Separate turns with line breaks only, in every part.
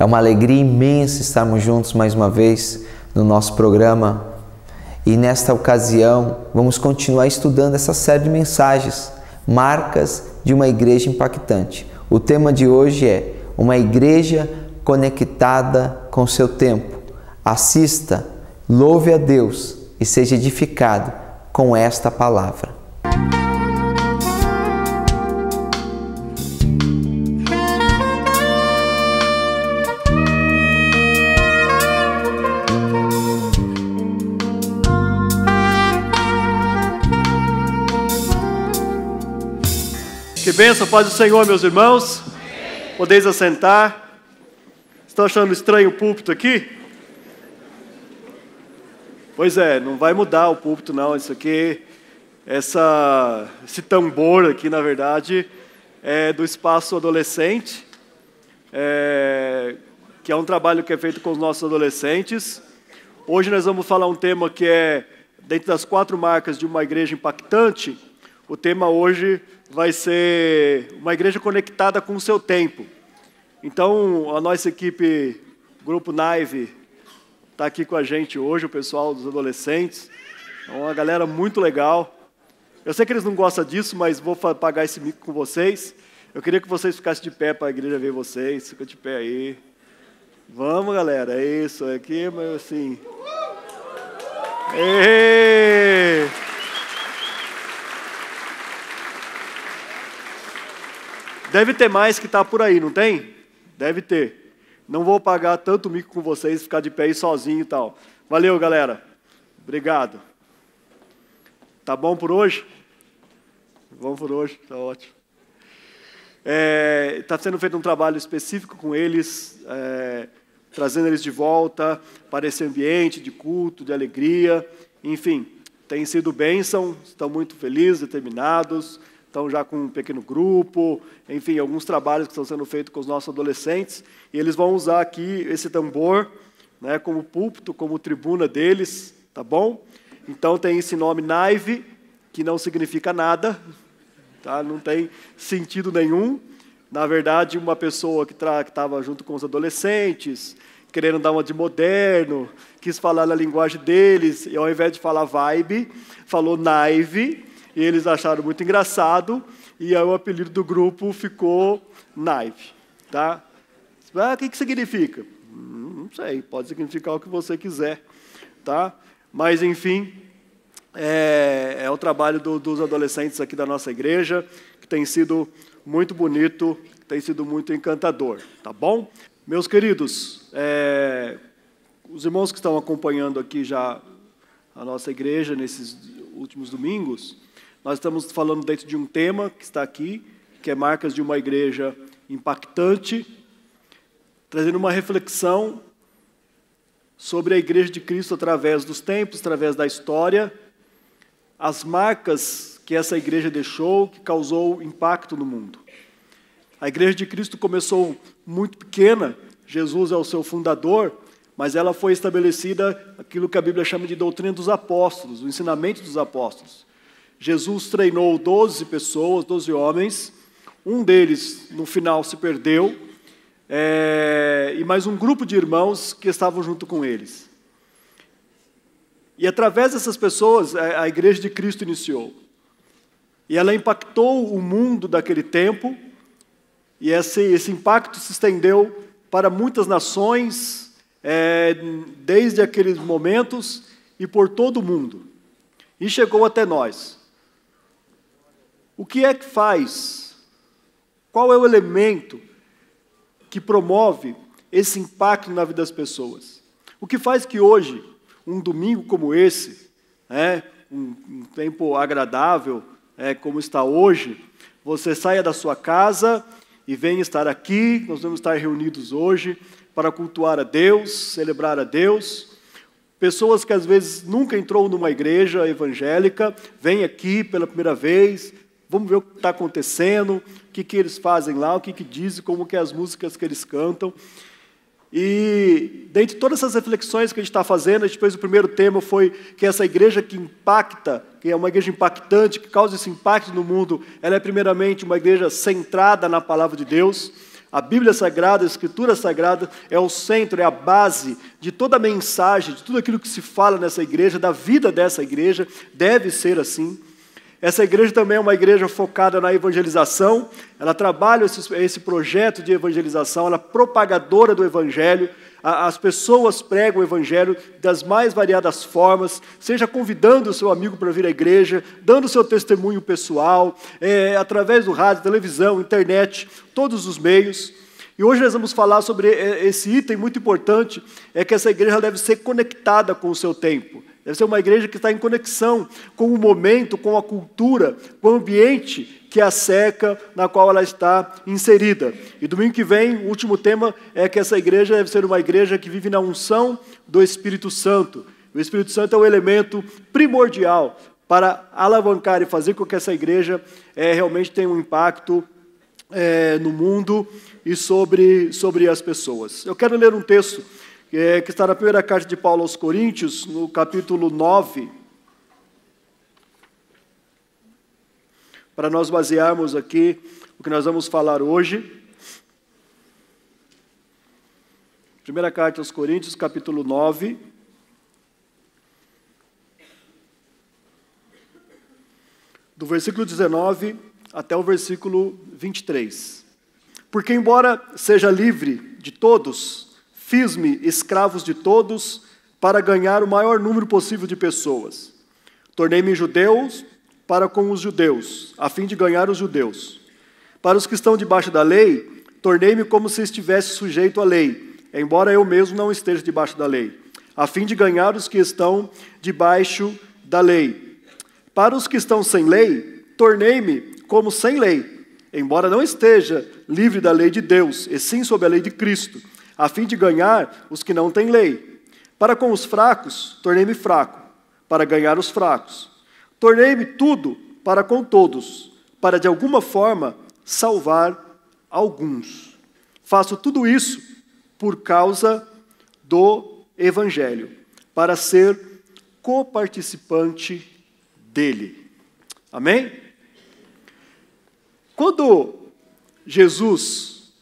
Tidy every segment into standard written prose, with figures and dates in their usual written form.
É uma alegria imensa estarmos juntos mais uma vez no nosso programa. E nesta ocasião, vamos continuar estudando essa série de mensagens, marcas de uma igreja impactante. O tema de hoje é uma igreja conectada com seu tempo. Assista, louve a Deus e seja edificado com esta palavra.
Que bênção, paz do Senhor, meus irmãos. Podeis assentar. Estão achando estranho o púlpito aqui? Pois é, não vai mudar o púlpito não. Isso aqui, esse tambor aqui, na verdade, é do Espaço Adolescente, que é um trabalho que é feito com os nossos adolescentes. Hoje nós vamos falar um tema que é, dentro das 4 marcas de uma igreja impactante, o tema hoje vai ser uma igreja conectada com o seu tempo. Então, a nossa equipe, Grupo Naive, está aqui com a gente hoje, o pessoal dos adolescentes. É uma galera muito legal. Eu sei que eles não gostam disso, mas vou pagar esse mico com vocês. Eu queria que vocês ficassem de pé para a igreja ver vocês. Fica de pé aí. Vamos, galera. É isso. Aqui, mas assim... Ei! Deve ter mais que está por aí, não tem? Deve ter. Não vou pagar tanto mico com vocês, ficar de pé aí sozinho e tal. Valeu, galera. Obrigado. Tá bom por hoje? Vamos por hoje, tá ótimo. Está sendo feito um trabalho específico com eles, trazendo eles de volta para esse ambiente de culto, de alegria. Enfim, tem sido bênção, estão muito felizes, determinados. Estão já com um pequeno grupo, enfim, alguns trabalhos que estão sendo feitos com os nossos adolescentes, e eles vão usar aqui esse tambor, né, como púlpito, como tribuna deles, tá bom? Então tem esse nome Naive, que não significa nada, tá? Não tem sentido nenhum. Na verdade, uma pessoa que estava junto com os adolescentes, querendo dar uma de moderno, quis falar na linguagem deles, e ao invés de falar vibe, falou Naive. E eles acharam muito engraçado, e aí o apelido do grupo ficou Naive, tá? O que significa? Não sei, pode significar o que você quiser, tá? Mas, enfim, é o trabalho dos adolescentes aqui da nossa igreja, que tem sido muito bonito, tem sido muito encantador, tá bom? Meus queridos, os irmãos que estão acompanhando aqui já a nossa igreja nesses últimos domingos, nós estamos falando dentro de um tema que está aqui, que é marcas de uma igreja impactante, trazendo uma reflexão sobre a igreja de Cristo através dos tempos, através da história, as marcas que essa igreja deixou, que causou impacto no mundo. A igreja de Cristo começou muito pequena, Jesus é o seu fundador, mas ela foi estabelecida aquilo que a Bíblia chama de doutrina dos apóstolos, o ensinamento dos apóstolos. Jesus treinou 12 pessoas, 12 homens, um deles no final se perdeu, e mais um grupo de irmãos que estavam junto com eles. E através dessas pessoas, a igreja de Cristo iniciou. E ela impactou o mundo daquele tempo, e esse impacto se estendeu para muitas nações, desde aqueles momentos e por todo o mundo. E chegou até nós. O que é que faz? Qual é o elemento que promove esse impacto na vida das pessoas? O que faz que hoje, um domingo como esse, um tempo agradável, como está hoje, você saia da sua casa e venha estar aqui, nós vamos estar reunidos hoje para cultuar a Deus, celebrar a Deus. Pessoas que às vezes nunca entrou numa igreja evangélica, vêm aqui pela primeira vez, vamos ver o que está acontecendo, o que eles fazem lá, o que dizem, como que é as músicas que eles cantam. E, dentre todas essas reflexões que a gente está fazendo, depois o primeiro tema foi que essa igreja que impacta, que é uma igreja impactante, que causa esse impacto no mundo, ela é primeiramente uma igreja centrada na palavra de Deus, A Bíblia Sagrada, a Escritura Sagrada é o centro, é a base de toda a mensagem, de tudo aquilo que se fala nessa igreja, da vida dessa igreja, deve ser assim. Essa igreja também é uma igreja focada na evangelização, ela trabalha esse projeto de evangelização, ela é propagadora do Evangelho, as pessoas pregam o Evangelho das mais variadas formas, seja convidando o seu amigo para vir à igreja, dando o seu testemunho pessoal, através do rádio, televisão, internet, todos os meios. E hoje nós vamos falar sobre esse item muito importante, é que essa igreja deve ser conectada com o seu tempo. Deve ser uma igreja que está em conexão com o momento, com a cultura, com o ambiente que a cerca, na qual ela está inserida. E domingo que vem, o último tema é que essa igreja deve ser uma igreja que vive na unção do Espírito Santo. O Espírito Santo é o elemento primordial para alavancar e fazer com que essa igreja realmente tenha um impacto no mundo e sobre as pessoas. Eu quero ler um texto que está na primeira carta de Paulo aos Coríntios, no capítulo 9, para nós basearmos aqui o que nós vamos falar hoje. Primeira carta aos Coríntios, capítulo 9. Do versículo 19 até o versículo 23. Porque embora seja livre de todos, fiz-me escravos de todos para ganhar o maior número possível de pessoas. Tornei-me judeus para com os judeus, a fim de ganhar os judeus. Para os que estão debaixo da lei, tornei-me como se estivesse sujeito à lei, embora eu mesmo não esteja debaixo da lei, a fim de ganhar os que estão debaixo da lei. Para os que estão sem lei, tornei-me como sem lei, embora não esteja livre da lei de Deus, e sim sob a lei de Cristo, a fim de ganhar os que não têm lei. Para com os fracos, tornei-me fraco, para ganhar os fracos. Tornei-me tudo para com todos, para de alguma forma salvar alguns. Faço tudo isso por causa do Evangelho, para ser coparticipante dele. Amém? Quando Jesus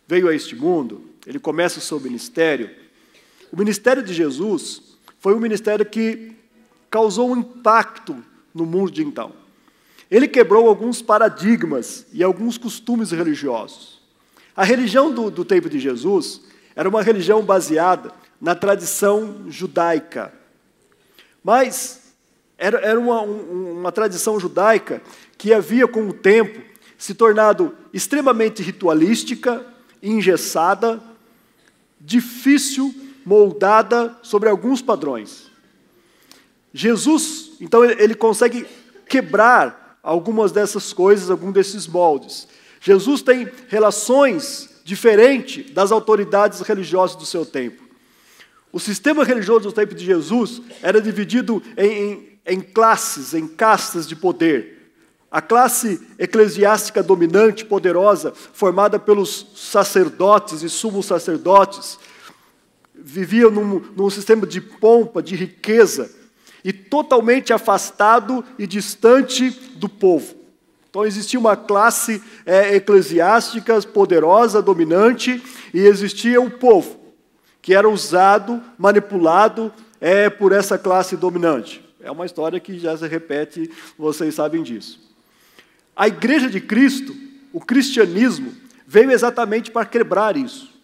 veio a este mundo, ele começa o seu ministério. O ministério de Jesus foi um ministério que causou um impacto no mundo de então. Ele quebrou alguns paradigmas e alguns costumes religiosos. A religião do tempo de Jesus era uma religião baseada na tradição judaica. Mas era uma tradição judaica que havia, com o tempo, se tornado extremamente ritualística, engessada, difícil, moldada sobre alguns padrões. Jesus, então, ele consegue quebrar algumas dessas coisas, alguns desses moldes. Jesus tem relações diferentes das autoridades religiosas do seu tempo. O sistema religioso do tempo de Jesus era dividido em classes, em castas de poder. A classe eclesiástica dominante, poderosa, formada pelos sacerdotes e sumos sacerdotes, vivia num sistema de pompa, de riqueza, e totalmente afastado e distante do povo. Então existia uma classe eclesiástica poderosa, dominante, e existia o povo, que era usado, manipulado por essa classe dominante. É uma história que já se repete, vocês sabem disso. A Igreja de Cristo, o cristianismo, veio exatamente para quebrar isso.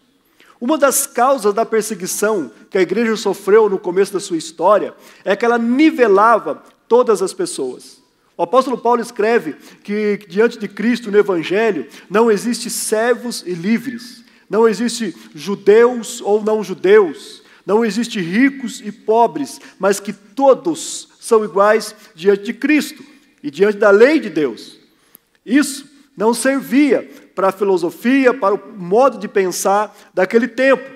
Uma das causas da perseguição que a igreja sofreu no começo da sua história é que ela nivelava todas as pessoas. O apóstolo Paulo escreve que diante de Cristo, no Evangelho, não existe servos e livres, não existe judeus ou não judeus, não existe ricos e pobres, mas que todos são iguais diante de Cristo e diante da lei de Deus. Isso não servia para a filosofia, para o modo de pensar daquele tempo,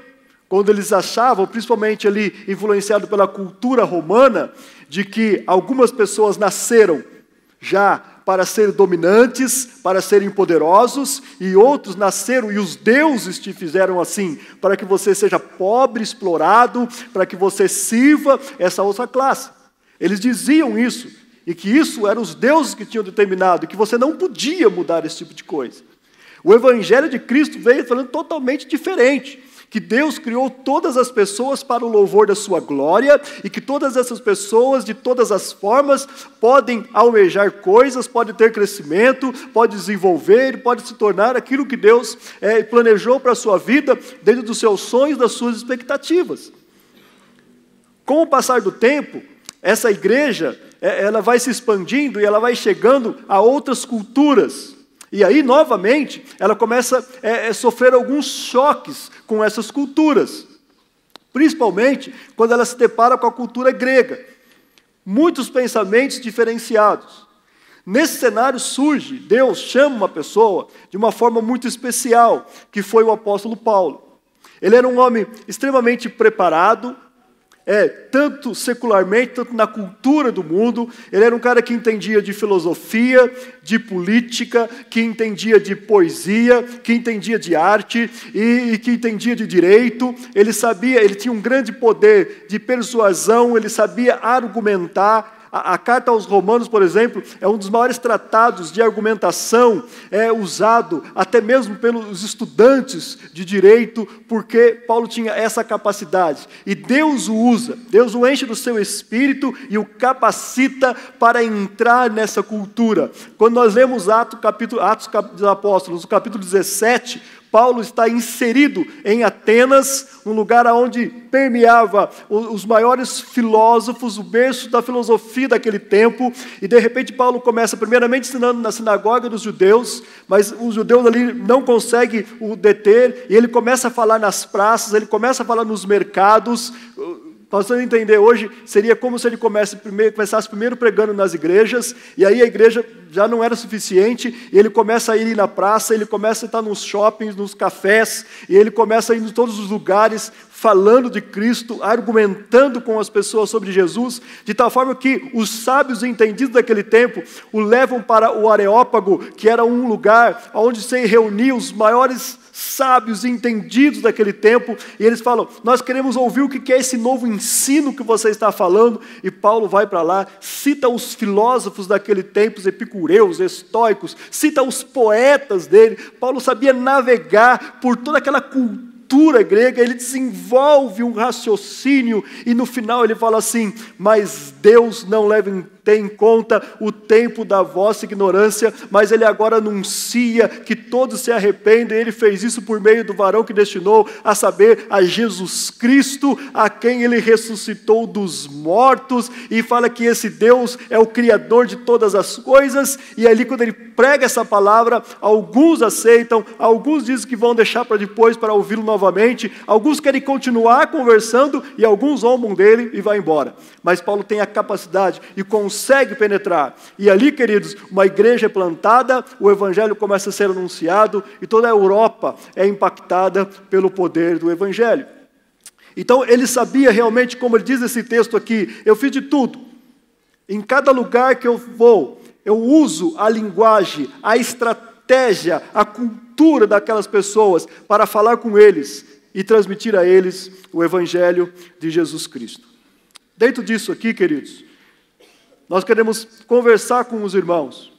quando eles achavam, principalmente ali influenciado pela cultura romana, de que algumas pessoas nasceram já para serem dominantes, para serem poderosos, e outros nasceram, e os deuses te fizeram assim, para que você seja pobre, explorado, para que você sirva essa outra classe. Eles diziam isso, e que isso eram os deuses que tinham determinado, e que você não podia mudar esse tipo de coisa. O Evangelho de Cristo veio falando totalmente diferente. Que Deus criou todas as pessoas para o louvor da sua glória e que todas essas pessoas, de todas as formas, podem almejar coisas, podem ter crescimento, podem desenvolver, podem se tornar aquilo que Deus planejou para a sua vida, dentro dos seus sonhos, das suas expectativas. Com o passar do tempo, essa igreja, ela vai se expandindo e ela vai chegando a outras culturas. E aí, novamente, ela começa a sofrer alguns choques com essas culturas. Principalmente quando ela se depara com a cultura grega. Muitos pensamentos diferenciados. Nesse cenário surge, Deus chama uma pessoa de uma forma muito especial, que foi o apóstolo Paulo. Ele era um homem extremamente preparado, tanto secularmente, tanto na cultura do mundo. Ele era um cara que entendia de filosofia, de política, que entendia de poesia, que entendia de arte e que entendia de direito. Ele tinha um grande poder de persuasão, ele sabia argumentar. A carta aos Romanos, por exemplo, é um dos maiores tratados de argumentação usado até mesmo pelos estudantes de direito, porque Paulo tinha essa capacidade. E Deus o usa, Deus o enche do seu espírito e o capacita para entrar nessa cultura. Quando nós lemos Atos dos Apóstolos, no capítulo 17, Paulo está inserido em Atenas, um lugar onde permeava os maiores filósofos, o berço da filosofia daquele tempo, e de repente Paulo começa primeiramente ensinando na sinagoga dos judeus, mas os judeus ali não conseguem o deter, e ele começa a falar nas praças, ele começa a falar nos mercados. Nós vamos entender hoje, seria como se ele começasse primeiro pregando nas igrejas, e aí a igreja já não era suficiente, e ele começa a ir na praça, ele começa a estar nos shoppings, nos cafés, e ele começa a ir em todos os lugares, falando de Cristo, argumentando com as pessoas sobre Jesus, de tal forma que os sábios entendidos daquele tempo o levam para o Areópago, que era um lugar onde se reuniam os maiores sábios e entendidos daquele tempo, e eles falam: nós queremos ouvir o que é esse novo ensino que você está falando. E Paulo vai para lá, cita os filósofos daquele tempo, os epicureus, estoicos, cita os poetas dele. Paulo sabia navegar por toda aquela cultura grega, ele desenvolve um raciocínio, e no final ele fala assim: mas Deus não leva em conta o tempo da vossa ignorância, mas ele agora anuncia que todos se arrependem. Ele fez isso por meio do varão que destinou, a saber, a Jesus Cristo, a quem ele ressuscitou dos mortos, e fala que esse Deus é o Criador de todas as coisas. E ali, quando ele prega essa palavra, alguns aceitam, alguns dizem que vão deixar para depois, para ouvi-lo novamente, alguns querem continuar conversando, e alguns zombam dele e vai embora. Mas Paulo tem a capacidade e consegue penetrar. E ali, queridos, uma igreja é plantada, o evangelho começa a ser anunciado, e toda a Europa é impactada pelo poder do evangelho. Então ele sabia realmente, como ele diz nesse texto aqui: eu fiz de tudo. Em cada lugar que eu vou, eu uso a linguagem, a estratégia, a cultura daquelas pessoas para falar com eles e transmitir a eles o evangelho de Jesus Cristo. Dentro disso aqui, queridos, nós queremos conversar com os irmãos.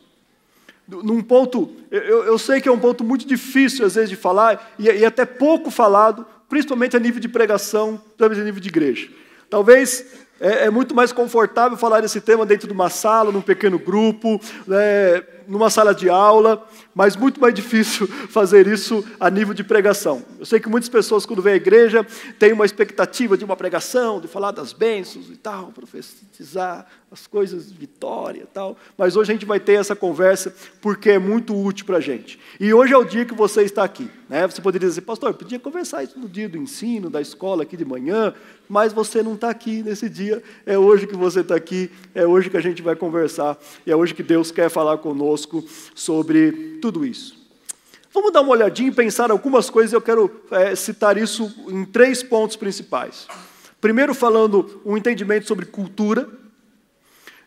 Num ponto, eu sei que é um ponto muito difícil às vezes de falar, e até pouco falado, principalmente a nível de pregação, também a nível de igreja. Talvez é muito mais confortável falar esse tema dentro de uma sala, num pequeno grupo, numa sala de aula, mas muito mais difícil fazer isso a nível de pregação. Eu sei que muitas pessoas, quando vêm à igreja, têm uma expectativa de uma pregação, de falar das bênçãos e tal, profetizar as coisas de vitória e tal, mas hoje a gente vai ter essa conversa porque é muito útil para a gente. E hoje é o dia que você está aqui, né? Você poderia dizer: pastor, eu podia conversar isso no dia do ensino, da escola aqui de manhã, mas você não está aqui nesse dia, é hoje que você está aqui, é hoje que a gente vai conversar, e é hoje que Deus quer falar conosco sobre tudo isso. Vamos dar uma olhadinha e pensar algumas coisas. Eu quero citar isso em 3 pontos principais. Primeiro, falando um entendimento sobre cultura.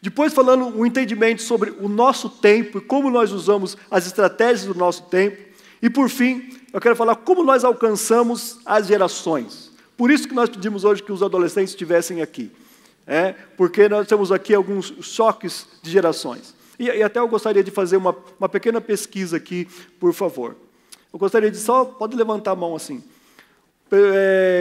Depois, falando um entendimento sobre o nosso tempo e como nós usamos as estratégias do nosso tempo. E, por fim, eu quero falar como nós alcançamos as gerações. Por isso que nós pedimos hoje que os adolescentes estivessem aqui. Porque nós temos aqui alguns choques de gerações. E até eu gostaria de fazer uma pequena pesquisa aqui, por favor. Eu gostaria de só, pode levantar a mão assim.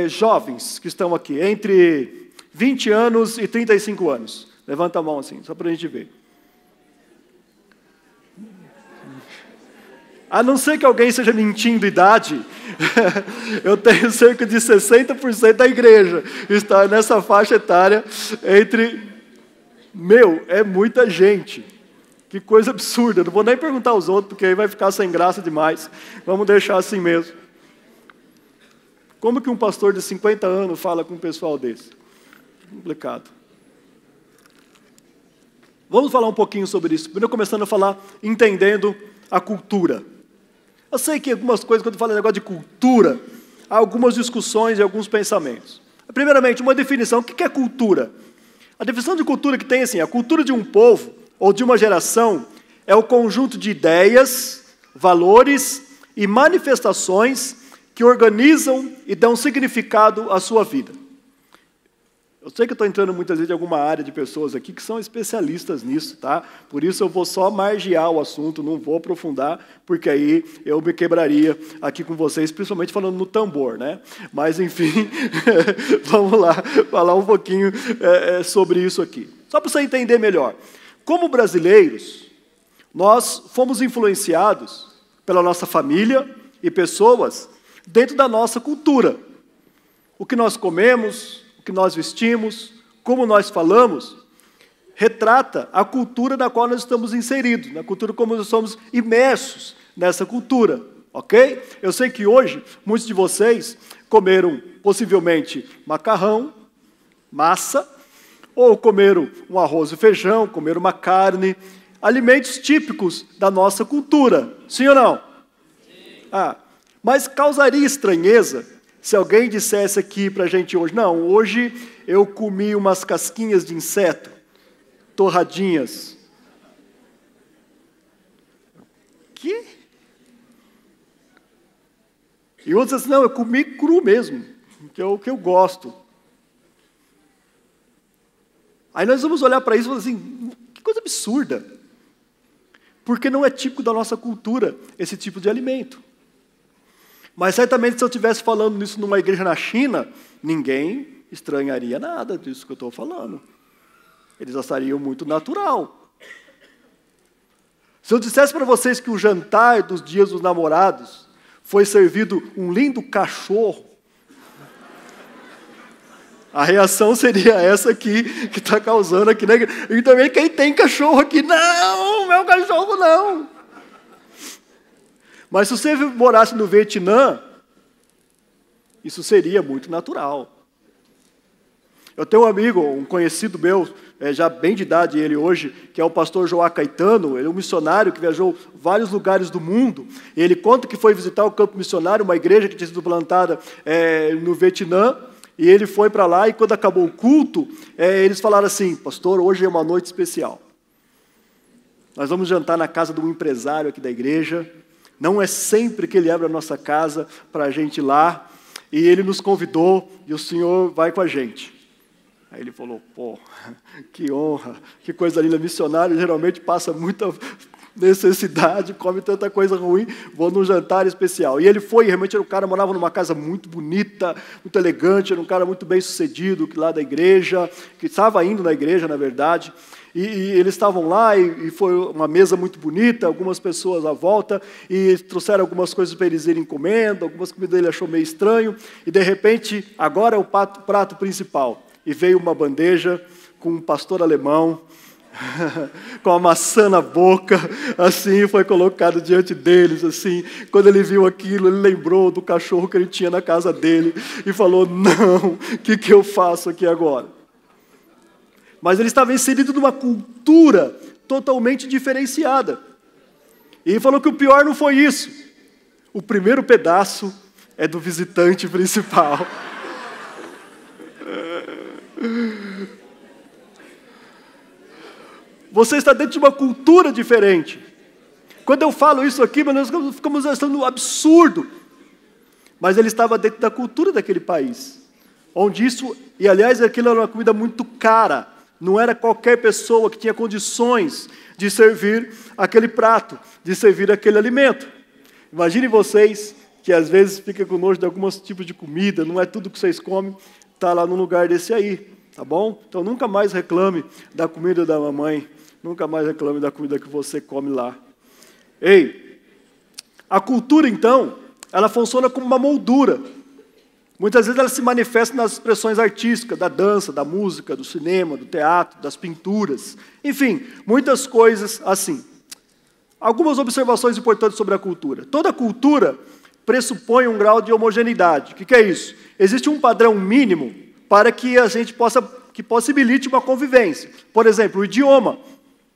Jovens que estão aqui, entre 20 anos e 35 anos. Levanta a mão assim, só para a gente ver. A não ser que alguém esteja mentindo idade, eu tenho cerca de 60% da igreja está nessa faixa etária entre... é muita gente. Que coisa absurda. Não vou nem perguntar aos outros, porque aí vai ficar sem graça demais. Vamos deixar assim mesmo. Como que um pastor de 50 anos fala com um pessoal desse? Complicado. Vamos falar um pouquinho sobre isso. Primeiro começando a falar, entendendo a cultura. Eu sei que algumas coisas, quando eu falo negócio de cultura, há algumas discussões e alguns pensamentos. Primeiramente, uma definição. O que é cultura? A definição de cultura que tem assim, a cultura de um povo ou de uma geração é o conjunto de ideias, valores e manifestações que organizam e dão significado à sua vida. Eu sei que eu estou entrando muitas vezes em alguma área de pessoas aqui que são especialistas nisso, tá? Por isso eu vou só margear o assunto, não vou aprofundar, porque aí eu me quebraria aqui com vocês, principalmente falando no tambor, né? Mas, enfim, vamos lá, falar um pouquinho sobre isso aqui. Só para você entender melhor. Como brasileiros, nós fomos influenciados pela nossa família e pessoas dentro da nossa cultura. O que nós comemos, o que nós vestimos, como nós falamos, retrata a cultura na qual nós estamos inseridos, na cultura como nós somos imersos nessa cultura, ok? Eu sei que hoje, muitos de vocês comeram, possivelmente, macarrão, massa, ou comeram um arroz e feijão, comeram uma carne, alimentos típicos da nossa cultura, sim ou não? Sim. Mas causaria estranheza se alguém dissesse aqui para a gente hoje, não, hoje eu comi umas casquinhas de inseto, torradinhas. Que? E outros dizem assim, não, eu comi cru mesmo, que é o que eu gosto. Aí nós vamos olhar para isso e falar assim, que coisa absurda. Porque não é típico da nossa cultura esse tipo de alimento. Mas certamente se eu estivesse falando isso numa igreja na China, ninguém estranharia nada disso que eu estou falando. Eles achariam muito natural. Se eu dissesse para vocês que o jantar dos dias dos namorados foi servido um lindo cachorro, a reação seria essa aqui, que está causando aqui na igreja. E também quem tem cachorro aqui, não, meu cachorro não. Mas se você morasse no Vietnã, isso seria muito natural. Eu tenho um amigo, um conhecido meu, já bem de idade ele hoje, que é o pastor Joá Caetano, ele é um missionário que viajou vários lugares do mundo, e ele conta que foi visitar o campo missionário, uma igreja que tinha sido plantada no Vietnã, e ele foi para lá, e quando acabou o culto, eles falaram assim, pastor, hoje é uma noite especial. Nós vamos jantar na casa de um empresário aqui da igreja, não é sempre que ele abre a nossa casa para a gente ir lá, e ele nos convidou, e o senhor vai com a gente. Aí ele falou, pô, que honra, que coisa linda, missionário geralmente passa muita necessidade, come tanta coisa ruim, vou num jantar especial. E ele foi, realmente era um cara, morava numa casa muito bonita, muito elegante, era um cara muito bem sucedido, lá da igreja, que estava indo na igreja, na verdade, e eles estavam lá, e foi uma mesa muito bonita, algumas pessoas à volta, e trouxeram algumas coisas para eles irem comendo, algumas comidas ele achou meio estranho, e de repente, agora é o prato principal. E veio uma bandeja com um pastor alemão, com a maçã na boca, assim, foi colocado diante deles, assim. Quando ele viu aquilo, ele lembrou do cachorro que ele tinha na casa dele, e falou, não, o que eu faço aqui agora? Mas ele estava inserido numa cultura totalmente diferenciada. E ele falou que o pior não foi isso. O primeiro pedaço é do visitante principal. Você está dentro de uma cultura diferente. Quando eu falo isso aqui, nós ficamos achando absurdo. Mas ele estava dentro da cultura daquele país. Onde isso, e aliás, aquilo era uma comida muito cara. Não era qualquer pessoa que tinha condições de servir aquele prato, de servir aquele alimento. Imagine vocês que às vezes fica com nojo de alguns tipos de comida, não é tudo que vocês comem, está lá num lugar desse aí, tá bom? Então nunca mais reclame da comida da mamãe, nunca mais reclame da comida que você come lá. Ei, a cultura então, ela funciona como uma moldura. Muitas vezes ela se manifesta nas expressões artísticas, da dança, da música, do cinema, do teatro, das pinturas. Enfim, muitas coisas assim. Algumas observações importantes sobre a cultura. Toda cultura pressupõe um grau de homogeneidade. O que é isso? Existe um padrão mínimo para que a gente que possibilite uma convivência. Por exemplo, o idioma.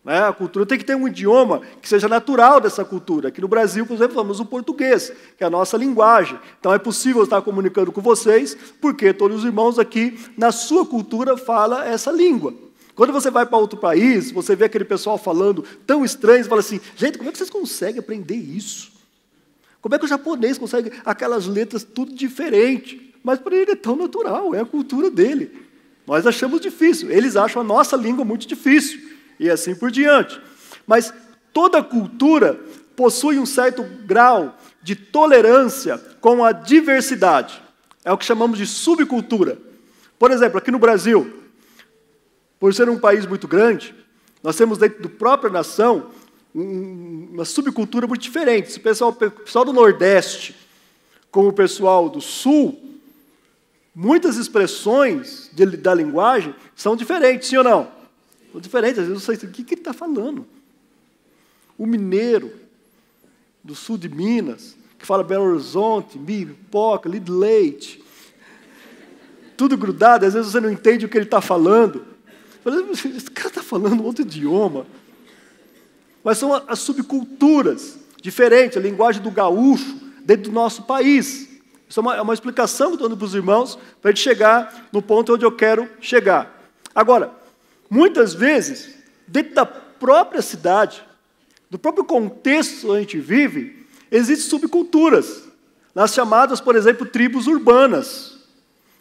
A cultura tem que ter um idioma que seja natural dessa cultura. Aqui no Brasil, por exemplo, falamos o português, que é a nossa linguagem. Então é possível estar comunicando com vocês, porque todos os irmãos aqui, na sua cultura, falam essa língua. Quando você vai para outro país, você vê aquele pessoal falando tão estranho, você fala assim, gente, como é que vocês conseguem aprender isso? Como é que o japonês consegue aquelas letras tudo diferente? Mas para ele é tão natural, é a cultura dele. Nós achamos difícil, eles acham a nossa língua muito difícil. E assim por diante. Mas toda cultura possui um certo grau de tolerância com a diversidade. É o que chamamos de subcultura. Por exemplo, aqui no Brasil, por ser um país muito grande, nós temos dentro da própria nação uma subcultura muito diferente. Se o pessoal do Nordeste com o pessoal do Sul, muitas expressões da linguagem são diferentes, sim ou não? Diferente, às vezes eu sei o que ele está falando. O mineiro do sul de Minas, que fala Belo Horizonte, pipoca, de leite, tudo grudado, às vezes você não entende o que ele está falando. Esse cara está falando outro idioma. Mas são as subculturas diferentes, a linguagem do gaúcho dentro do nosso país. Isso é uma explicação que eu estou dando para os irmãos, para a gente chegar no ponto onde eu quero chegar. Agora, muitas vezes, dentro da própria cidade, do próprio contexto onde a gente vive, existem subculturas, nas chamadas, por exemplo, tribos urbanas.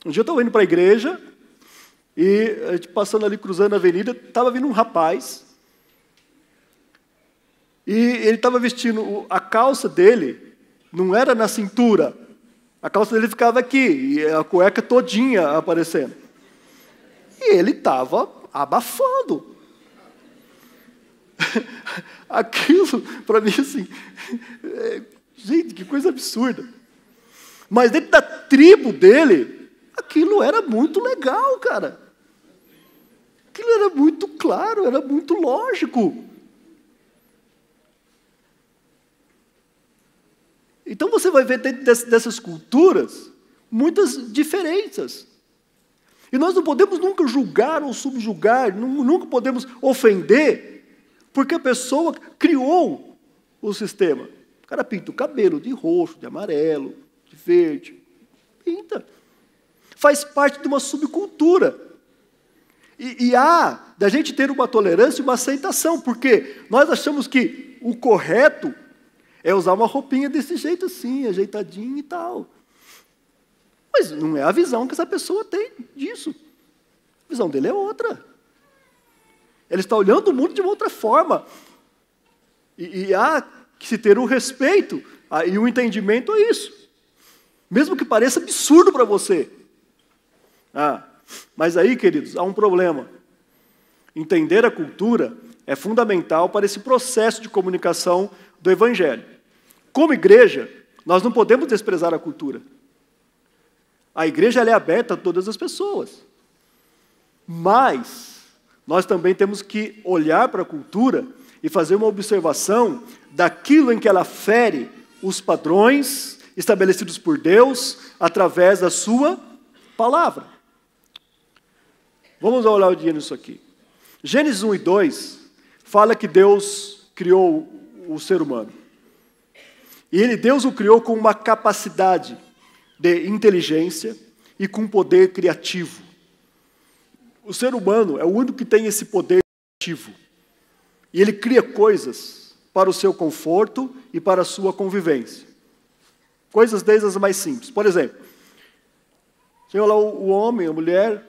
Um dia eu estava indo para a igreja, e a gente passando ali, cruzando a avenida, estava vindo um rapaz, e ele estava vestindo, a calça dele não era na cintura, a calça dele ficava aqui, e a cueca todinha aparecendo. E ele estava abafando. Aquilo, para mim, assim, gente, que coisa absurda. Mas dentro da tribo dele, aquilo era muito legal, cara. Aquilo era muito claro, era muito lógico. Então você vai ver dentro dessas culturas muitas diferenças. E nós não podemos nunca julgar ou subjugar, nunca podemos ofender, porque a pessoa criou o sistema. O cara pinta o cabelo de roxo, de amarelo, de verde. Pinta. Faz parte de uma subcultura. E há da gente ter uma tolerância e uma aceitação, porque nós achamos que o correto é usar uma roupinha desse jeito assim, ajeitadinho e tal. Mas não é a visão que essa pessoa tem disso. A visão dele é outra. Ele está olhando o mundo de uma outra forma. E há que se ter um respeito e um entendimento a isso. Mesmo que pareça absurdo para você. Mas aí, queridos, há um problema. Entender a cultura é fundamental para esse processo de comunicação do Evangelho. Como igreja, nós não podemos desprezar a cultura. A igreja ela é aberta a todas as pessoas. Mas nós também temos que olhar para a cultura e fazer uma observação daquilo em que ela fere os padrões estabelecidos por Deus através da sua palavra. Vamos olhar o dia nisso aqui. Gênesis 1 e 2 fala que Deus criou o ser humano. E Deus o criou com uma capacidade de inteligência e com poder criativo. O ser humano é o único que tem esse poder criativo. E ele cria coisas para o seu conforto e para a sua convivência. Coisas desde as mais simples. Por exemplo, tinha lá o homem, a mulher,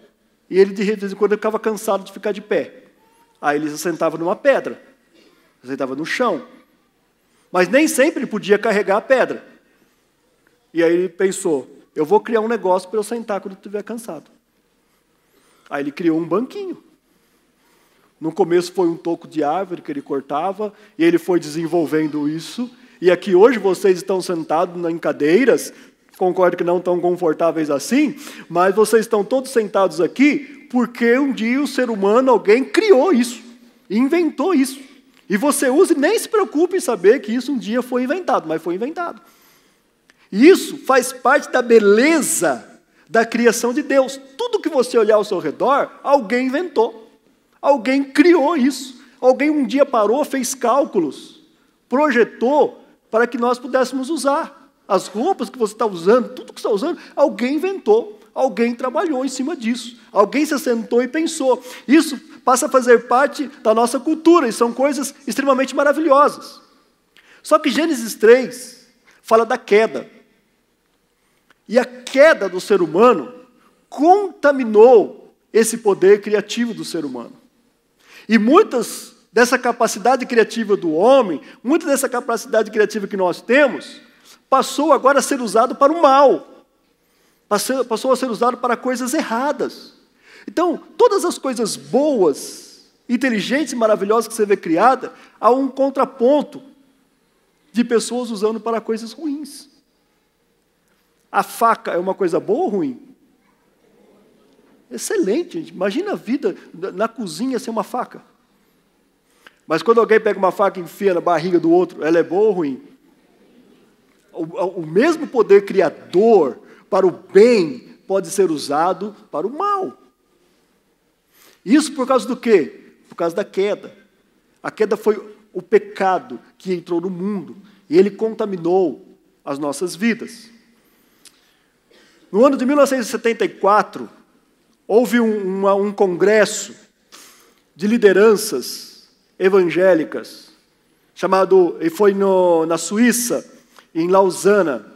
e ele de vez em quando ficava cansado de ficar de pé. Aí ele se sentava numa pedra, se sentava no chão. mas nem sempre ele podia carregar a pedra. E aí ele pensou, eu vou criar um negócio para eu sentar quando eu estiver cansado. Aí ele criou um banquinho. No começo foi um toco de árvore que ele cortava, e ele foi desenvolvendo isso. E aqui hoje vocês estão sentados em cadeiras, concordo que não tão confortáveis assim, mas vocês estão todos sentados aqui porque um dia o ser humano, alguém criou isso, inventou isso. E você usa e nem se preocupe em saber que isso um dia foi inventado, mas foi inventado. E isso faz parte da beleza da criação de Deus. Tudo que você olhar ao seu redor, alguém inventou. Alguém criou isso. Alguém um dia parou, fez cálculos, projetou para que nós pudéssemos usar. As roupas que você está usando, tudo que você está usando, alguém inventou. Alguém trabalhou em cima disso. Alguém se sentou e pensou. Isso passa a fazer parte da nossa cultura e são coisas extremamente maravilhosas. Só que Gênesis 3 fala da queda. E a queda do ser humano contaminou esse poder criativo do ser humano. E muitas dessa capacidade criativa do homem, muita dessa capacidade criativa que nós temos, passou agora a ser usado para o mal. Passou a ser usado para coisas erradas. Então, todas as coisas boas, inteligentes e maravilhosas que você vê criada, há um contraponto de pessoas usando para coisas ruins. A faca é uma coisa boa ou ruim? Excelente, gente. Imagina a vida na cozinha sem uma faca. Mas quando alguém pega uma faca e enfia na barriga do outro, ela é boa ou ruim? O mesmo poder criador para o bem pode ser usado para o mal. Isso por causa do quê? Por causa da queda. A queda foi o pecado que entrou no mundo e ele contaminou as nossas vidas. No ano de 1974, houve um congresso de lideranças evangélicas, e foi na Suíça, em Lausana.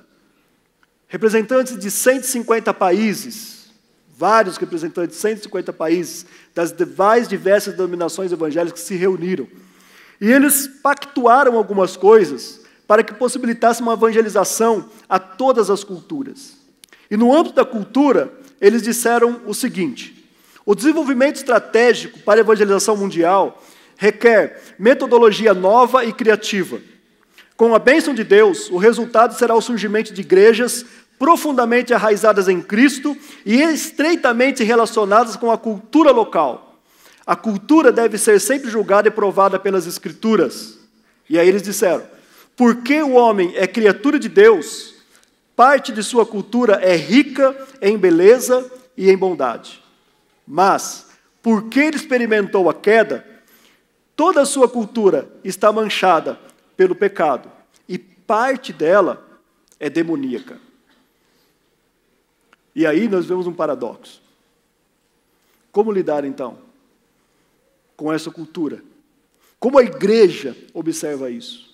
Representantes de 150 países, vários representantes de 150 países, das mais diversas denominações evangélicas que se reuniram. E eles pactuaram algumas coisas para que possibilitasse uma evangelização a todas as culturas. E no âmbito da cultura, eles disseram o seguinte: o desenvolvimento estratégico para a evangelização mundial requer metodologia nova e criativa. Com a bênção de Deus, o resultado será o surgimento de igrejas profundamente arraizadas em Cristo e estreitamente relacionadas com a cultura local. A cultura deve ser sempre julgada e provada pelas Escrituras. E aí eles disseram: porque o homem é criatura de Deus, parte de sua cultura é rica em beleza e em bondade. Mas, porque ele experimentou a queda, toda a sua cultura está manchada pelo pecado, e parte dela é demoníaca. E aí nós vemos um paradoxo. Como lidar, então, com essa cultura? Como a igreja observa isso?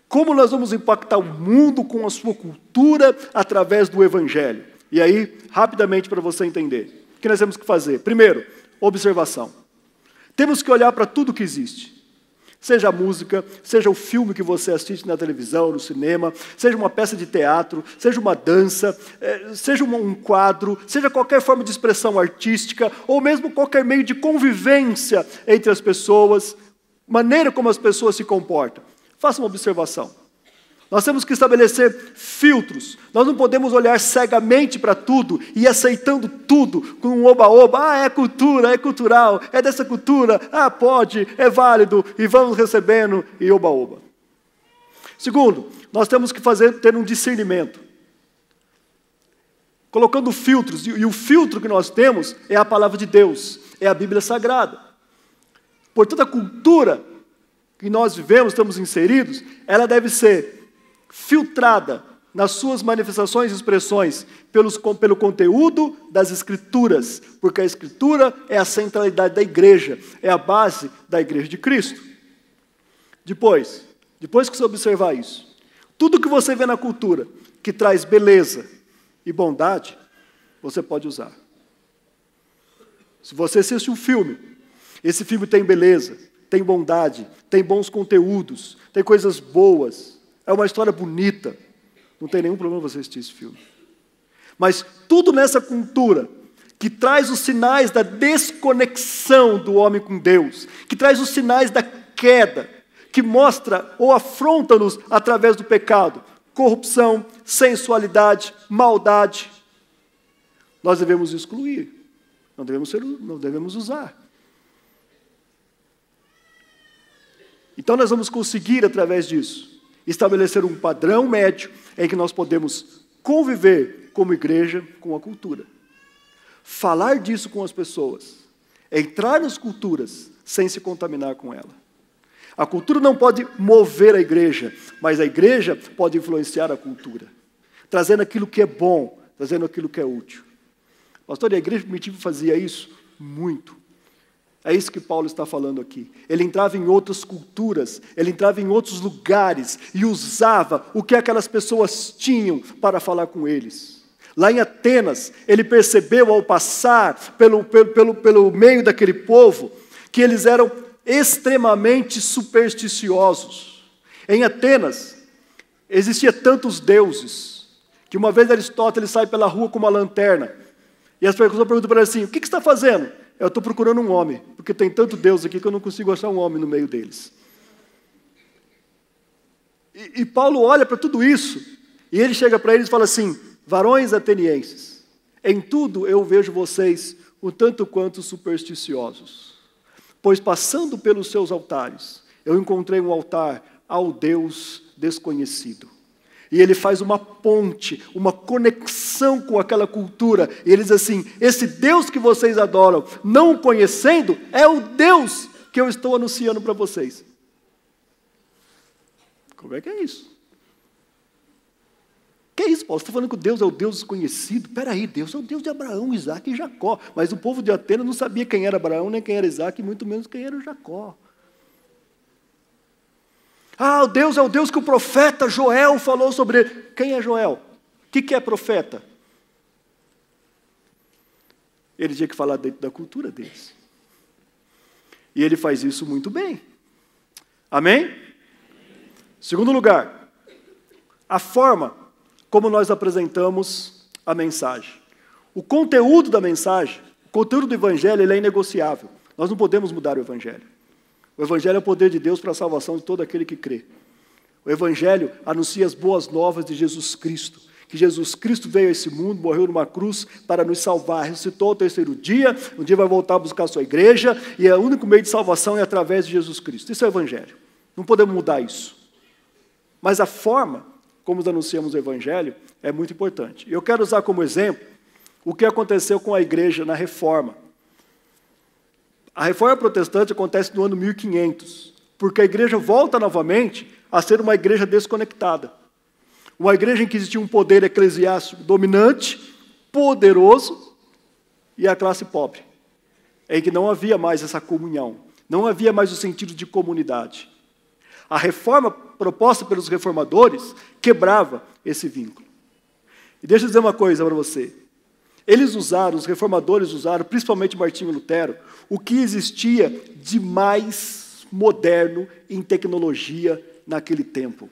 Como nós vamos impactar o mundo com a sua cultura através do Evangelho? E aí, rapidamente para você entender, o que nós temos que fazer? Primeiro, observação. Temos que olhar para tudo que existe. Seja a música, seja o filme que você assiste na televisão, no cinema, seja uma peça de teatro, seja uma dança, seja um quadro, seja qualquer forma de expressão artística, ou mesmo qualquer meio de convivência entre as pessoas, maneira como as pessoas se comportam. Faça uma observação. Nós temos que estabelecer filtros. Nós não podemos olhar cegamente para tudo e ir aceitando tudo com um oba-oba. Ah, é cultura, é cultural, é dessa cultura. Ah, pode, é válido. E vamos recebendo e oba-oba. Segundo, nós temos que ter um discernimento. Colocando filtros. E o filtro que nós temos é a palavra de Deus. É a Bíblia Sagrada. Portanto, a cultura que nós vivemos, estamos inseridos, ela deve ser filtrada nas suas manifestações e expressões pelo conteúdo das Escrituras, porque a Escritura é a centralidade da igreja, é a base da igreja de Cristo. Depois que você observar isso, tudo que você vê na cultura que traz beleza e bondade, você pode usar. Se você assiste um filme, esse filme tem beleza, tem bondade, tem bons conteúdos, tem coisas boas, É uma história bonita. Não tem nenhum problema você assistir esse filme. Mas tudo nessa cultura que traz os sinais da desconexão do homem com Deus, que traz os sinais da queda, que mostra ou afronta-nos através do pecado, corrupção, sensualidade, maldade, nós devemos excluir, não devemos usar. Então nós vamos conseguir, através disso, estabelecer um padrão médio em que nós podemos conviver como igreja com a cultura. Falar disso com as pessoas, entrar nas culturas sem se contaminar com ela. A cultura não pode mover a igreja, mas a igreja pode influenciar a cultura, trazendo aquilo que é bom, trazendo aquilo que é útil. Pastor, a igreja primitiva fazia isso muito. É isso que Paulo está falando aqui. Ele entrava em outras culturas, ele entrava em outros lugares e usava o que aquelas pessoas tinham para falar com eles. Lá em Atenas, ele percebeu ao passar pelo meio daquele povo que eles eram extremamente supersticiosos. Em Atenas, existia tantos deuses, que uma vez Aristóteles sai pela rua com uma lanterna, e as pessoas perguntam para ele assim, o que você está fazendo? Eu estou procurando um homem, porque tem tanto Deus aqui que eu não consigo achar um homem no meio deles. E Paulo olha para tudo isso, e ele chega para eles e fala assim, varões atenienses, em tudo eu vejo vocês um tanto quanto supersticiosos, pois passando pelos seus altares, eu encontrei um altar ao Deus desconhecido. E ele faz uma ponte, uma conexão com aquela cultura. E ele diz assim, esse Deus que vocês adoram, não o conhecendo, é o Deus que eu estou anunciando para vocês. Como é que é isso? Que é isso, Paulo? Você está falando que Deus é o Deus desconhecido? Espera aí, Deus é o Deus de Abraão, Isaac e Jacó. Mas o povo de Atenas não sabia quem era Abraão, nem quem era Isaac, e muito menos quem era Jacó. Ah, o Deus é o Deus que o profeta Joel falou sobre ele. Quem é Joel? O que é profeta? Ele tinha que falar dentro da cultura deles. E ele faz isso muito bem. Amém? Segundo lugar, a forma como nós apresentamos a mensagem. O conteúdo da mensagem, o conteúdo do Evangelho, ele é inegociável. Nós não podemos mudar o Evangelho. O Evangelho é o poder de Deus para a salvação de todo aquele que crê. O Evangelho anuncia as boas novas de Jesus Cristo, que Jesus Cristo veio a esse mundo, morreu numa cruz para nos salvar, ressuscitou ao terceiro dia, um dia vai voltar a buscar a sua igreja, e o único meio de salvação é através de Jesus Cristo. Isso é o Evangelho. Não podemos mudar isso. Mas a forma como nós anunciamos o Evangelho é muito importante. Eu quero usar como exemplo o que aconteceu com a igreja na Reforma. A Reforma Protestante acontece no ano 1500, porque a igreja volta novamente a ser uma igreja desconectada. Uma igreja em que existia um poder eclesiástico dominante, poderoso, e a classe pobre. Em que não havia mais essa comunhão, não havia mais o sentido de comunidade. A reforma proposta pelos reformadores quebrava esse vínculo. E deixa eu dizer uma coisa para você. Os reformadores usaram, principalmente Martinho Lutero, o que existia de mais moderno em tecnologia naquele tempo.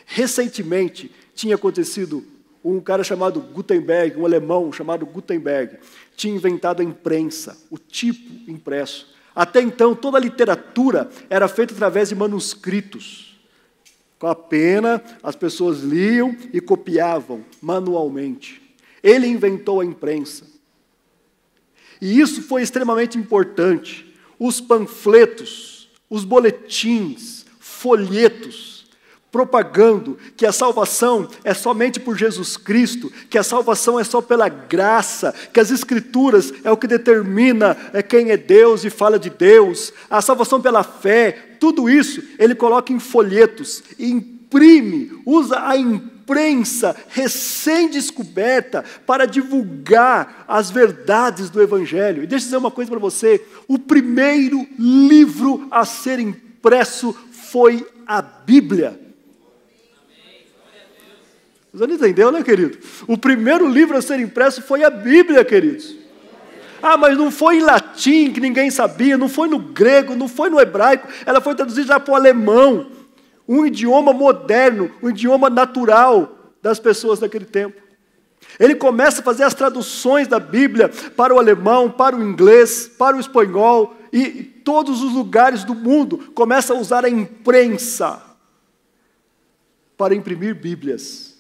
Recentemente, tinha acontecido um cara chamado Gutenberg, um alemão chamado Gutenberg, tinha inventado a imprensa, o tipo impresso. Até então, toda a literatura era feita através de manuscritos. Com a pena, as pessoas liam e copiavam manualmente. Ele inventou a imprensa. E isso foi extremamente importante. Os panfletos, os boletins, folhetos, propagando que a salvação é somente por Jesus Cristo, que a salvação é só pela graça, que as Escrituras é o que determina quem é Deus e fala de Deus, a salvação pela fé, tudo isso ele coloca em folhetos, imprime, usa a imprensa recém-descoberta para divulgar as verdades do Evangelho. E deixa eu dizer uma coisa para você, o primeiro livro a ser impresso foi a Bíblia. Você não entendeu, né, querido? O primeiro livro a ser impresso foi a Bíblia, queridos. Ah, mas não foi em latim, que ninguém sabia, não foi no grego, não foi no hebraico, ela foi traduzida já para o alemão. um idioma moderno, um idioma natural das pessoas daquele tempo. Ele começa a fazer as traduções da Bíblia para o alemão, para o inglês, para o espanhol, e todos os lugares do mundo começa a usar a imprensa para imprimir Bíblias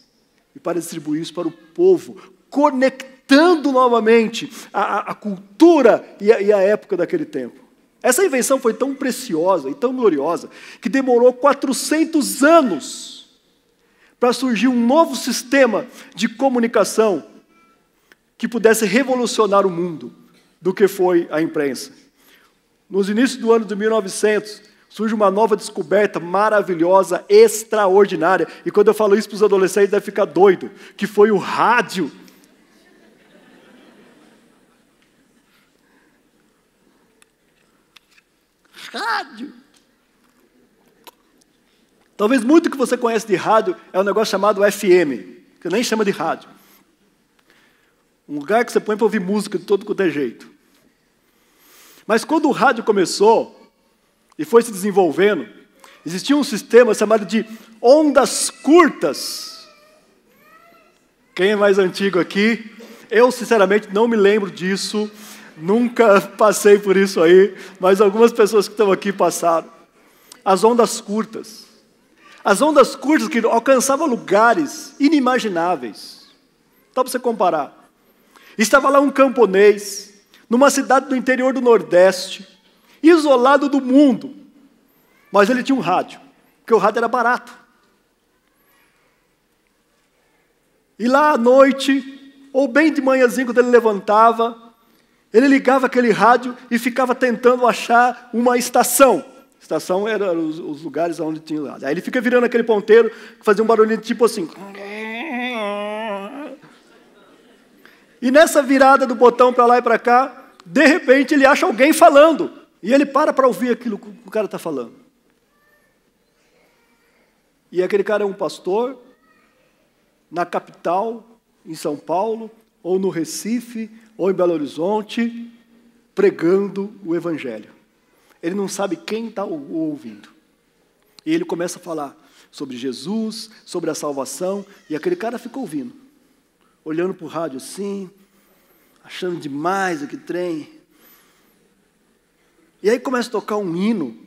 e para distribuir isso para o povo, conectando novamente a cultura e a época daquele tempo. Essa invenção foi tão preciosa e tão gloriosa que demorou 400 anos para surgir um novo sistema de comunicação que pudesse revolucionar o mundo do que foi a imprensa. Nos inícios do ano de 1900, surge uma nova descoberta maravilhosa, extraordinária. E quando eu falo isso para os adolescentes, deve ficar doido, que foi o rádio. Rádio. Talvez muito que você conhece de rádio é um negócio chamado FM, que nem chama de rádio. Um lugar que você põe para ouvir música de todo quanto é jeito. Mas quando o rádio começou e foi se desenvolvendo, existia um sistema chamado de ondas curtas. Quem é mais antigo aqui? Eu, sinceramente, não me lembro disso. Nunca passei por isso aí, mas algumas pessoas que estão aqui passaram. As ondas curtas. As ondas curtas que alcançavam lugares inimagináveis. Só para você comparar. Estava lá um camponês, numa cidade do interior do Nordeste, isolado do mundo. Mas ele tinha um rádio, porque o rádio era barato. E lá à noite, ou bem de manhãzinho, quando ele levantava, ele ligava aquele rádio e ficava tentando achar uma estação. Estação eram os lugares onde tinha lá. Aí ele fica virando aquele ponteiro, que fazia um barulhinho tipo assim. E nessa virada do botão para lá e para cá, de repente ele acha alguém falando. E ele para ouvir aquilo que o cara está falando. E aquele cara é um pastor, na capital, em São Paulo, ou no Recife, ou em Belo Horizonte, pregando o Evangelho. Ele não sabe quem está ouvindo. E ele começa a falar sobre Jesus, sobre a salvação, e aquele cara fica ouvindo, olhando para o rádio assim, achando demais aquele trem. E aí começa a tocar um hino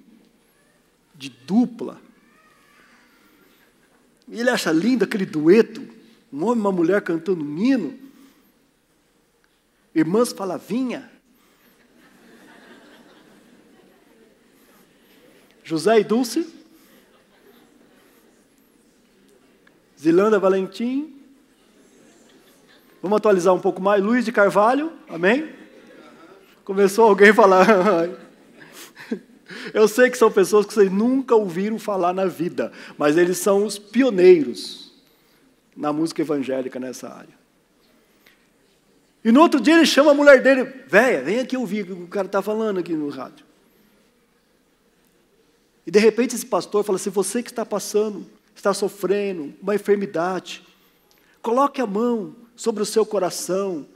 de dupla. E ele acha lindo aquele dueto, um homem e uma mulher cantando um hino. Irmãs Falavinha. José e Dulce, Zilanda Valentim, vamos atualizar um pouco mais, Luiz de Carvalho, amém? Começou alguém a falar, eu sei que são pessoas que vocês nunca ouviram falar na vida, mas eles são os pioneiros na música evangélica nessa área. E no outro dia ele chama a mulher dele, véia, vem aqui ouvir o que o cara está falando aqui no rádio. E de repente esse pastor fala assim, você que está passando, está sofrendo uma enfermidade, coloque a mão sobre o seu coração,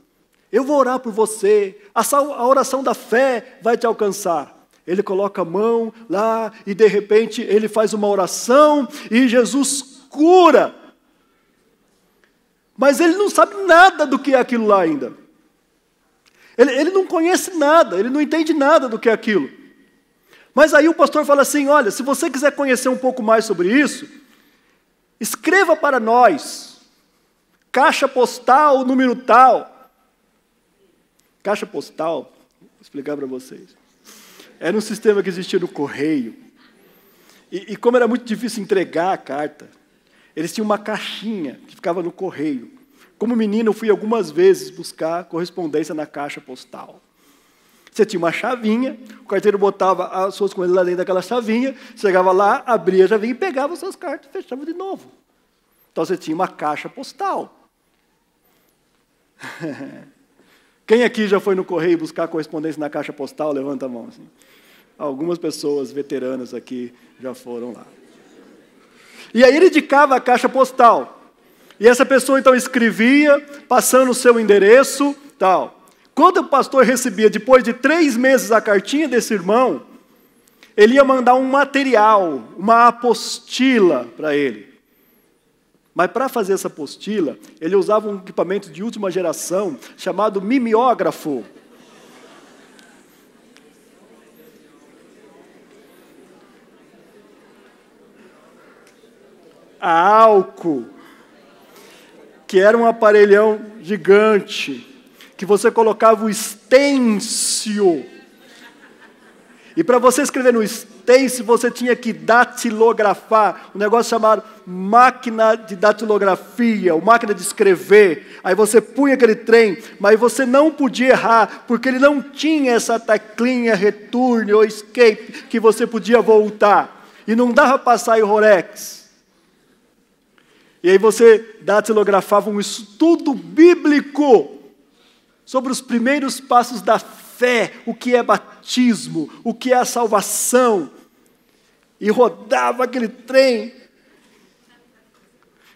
eu vou orar por você, a oração da fé vai te alcançar. Ele coloca a mão lá e de repente ele faz uma oração e Jesus cura. Mas ele não sabe nada do que é aquilo lá ainda. Ele não conhece nada, ele não entende nada do que é aquilo. Mas aí o pastor fala assim, olha, se você quiser conhecer um pouco mais sobre isso, escreva para nós, caixa postal, número tal. Caixa postal, vou explicar para vocês. Era um sistema que existia no correio. E como era muito difícil entregar a carta, eles tinham uma caixinha que ficava no correio. Como menino, eu fui algumas vezes buscar correspondência na caixa postal. Você tinha uma chavinha, o carteiro botava as suas coisas lá dentro daquela chavinha, chegava lá, abria a chavinha e pegava as suas cartas e fechava de novo. Então você tinha uma caixa postal. Quem aqui já foi no correio buscar correspondência na caixa postal? Levanta a mão. Assim. Algumas pessoas veteranas aqui já foram lá. E aí ele indicava a caixa postal. E essa pessoa então escrevia, passando o seu endereço, tal. Quando o pastor recebia, depois de 3 meses, a cartinha desse irmão, ele ia mandar um material, uma apostila para ele. Mas para fazer essa apostila, ele usava um equipamento de última geração chamado mimeógrafo. A álcool, que era um aparelhão gigante, que você colocava o estêncil. E para você escrever no estêncil, você tinha que datilografar, um negócio chamado máquina de datilografia, ou máquina de escrever. Aí você punha aquele trem, mas você não podia errar, porque ele não tinha essa teclinha return ou escape que você podia voltar. E não dava para passar em Rolex. E aí você datilografava um estudo bíblico sobre os primeiros passos da fé, o que é batismo, o que é a salvação. E rodava aquele trem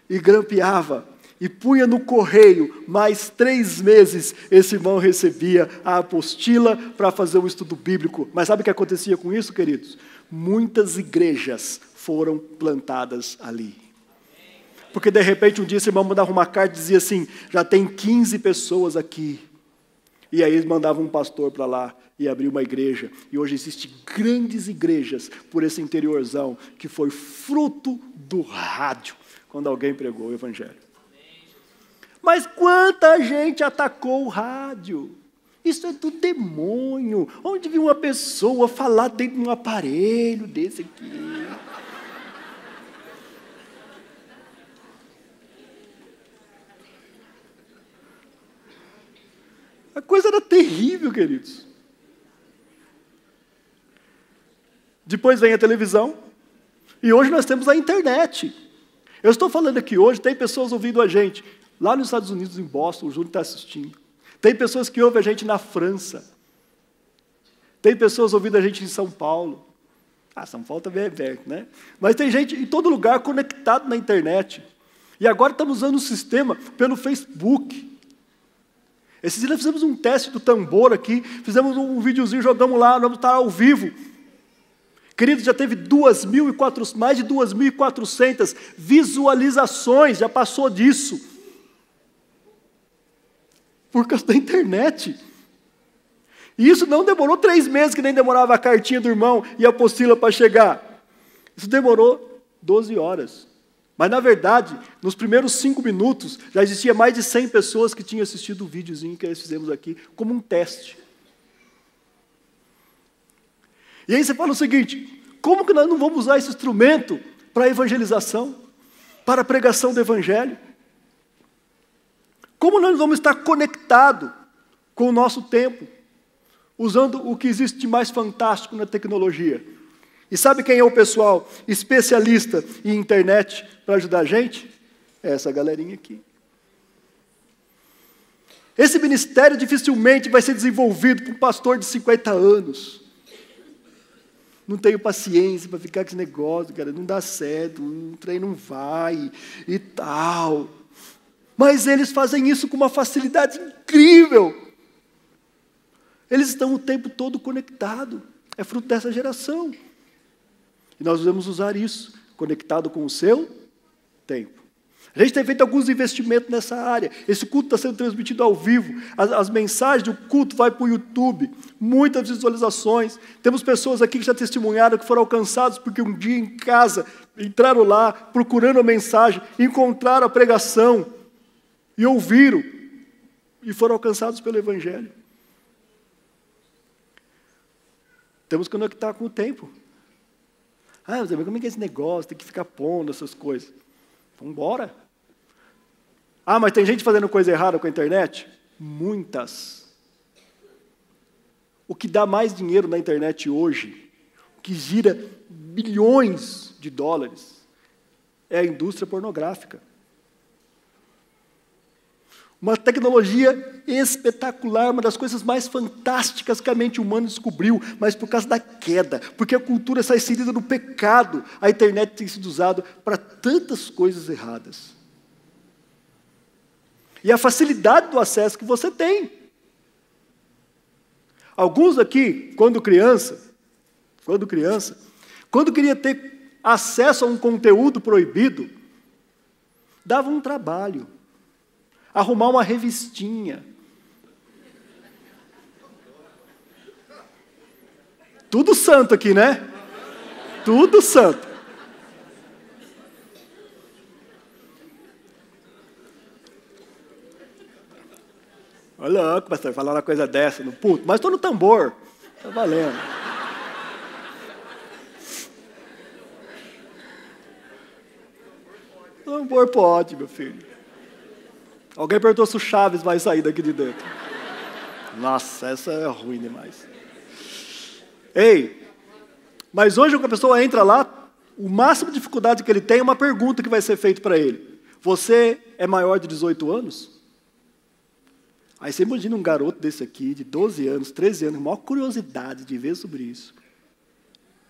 e grampeava e punha no correio. Mais 3 meses esse irmão recebia a apostila para fazer um estudo bíblico. Mas sabe o que acontecia com isso, queridos? Muitas igrejas foram plantadas ali. Porque de repente um dia esse irmão mandava uma carta e dizia assim, já tem 15 pessoas aqui. E aí eles mandavam um pastor para lá e abriu uma igreja. E hoje existem grandes igrejas por esse interiorzão que foi fruto do rádio, quando alguém pregou o evangelho. Mas quanta gente atacou o rádio? Isso é do demônio. Onde viu uma pessoa falar dentro de um aparelho desse aqui? A coisa era terrível, queridos. Depois vem a televisão, e hoje nós temos a internet. Eu estou falando aqui hoje, tem pessoas ouvindo a gente, lá nos Estados Unidos, em Boston, o Júlio está assistindo. Tem pessoas que ouvem a gente na França. Tem pessoas ouvindo a gente em São Paulo. São Paulo também é perto, né? Mas tem gente em todo lugar conectado na internet. E agora estamos usando o sistema pelo Facebook. Esses dias nós fizemos um teste do tambor aqui, fizemos um videozinho, jogamos lá, nós vamos estar ao vivo. Queridos, já teve mais de 2.400 visualizações, já passou disso. Por causa da internet. E isso não demorou 3 meses, que nem demorava a cartinha do irmão e a apostila para chegar. Isso demorou 12 horas. Mas, na verdade, nos primeiros 5 minutos, já existia mais de 100 pessoas que tinham assistido o videozinho que nós fizemos aqui, como um teste. E aí você fala o seguinte, como que nós não vamos usar esse instrumento para a evangelização, para a pregação do evangelho? Como nós vamos estar conectados com o nosso tempo, usando o que existe de mais fantástico na tecnologia? E sabe quem é o pessoal especialista em internet para ajudar a gente? É essa galerinha aqui. Esse ministério dificilmente vai ser desenvolvido por um pastor de 50 anos. Não tenho paciência para ficar com esse negócio, cara, não dá certo, o trem não vai e tal. Mas eles fazem isso com uma facilidade incrível. Eles estão o tempo todo conectados. É fruto dessa geração. E nós vamos usar isso, conectado com o seu tempo. A gente tem feito alguns investimentos nessa área. Esse culto está sendo transmitido ao vivo. As mensagens do culto vão para o YouTube. Muitas visualizações. Temos pessoas aqui que já testemunharam que foram alcançados porque um dia em casa entraram lá, procurando a mensagem, encontraram a pregação e ouviram e foram alcançados pelo Evangelho. Temos que conectar com o tempo. Mas como é que é esse negócio? Tem que ficar pondo essas coisas. Vamos embora. Mas tem gente fazendo coisa errada com a internet? Muitas. O que dá mais dinheiro na internet hoje, o que gira bilhões de dólares, é a indústria pornográfica. Uma tecnologia espetacular, uma das coisas mais fantásticas que a mente humana descobriu, mas por causa da queda, porque a cultura está inserida no pecado, a internet tem sido usada para tantas coisas erradas. E a facilidade do acesso que você tem. Alguns aqui, quando criança, quando criança, quando queria ter acesso a um conteúdo proibido, dava um trabalho. Arrumar uma revistinha. Tudo santo aqui, né? Tudo santo. Olha louco, pastor, falar uma coisa dessa no puto, mas estou no tambor. Está valendo. Tambor pode, meu filho. Alguém perguntou se o Chaves vai sair daqui de dentro. Nossa, essa é ruim demais. Ei, mas hoje quando a pessoa entra lá, o máximo de dificuldade que ele tem é uma pergunta que vai ser feita para ele. Você é maior de 18 anos? Aí você imagina um garoto desse aqui, de 12 anos, 13 anos, com a maior curiosidade de ver sobre isso.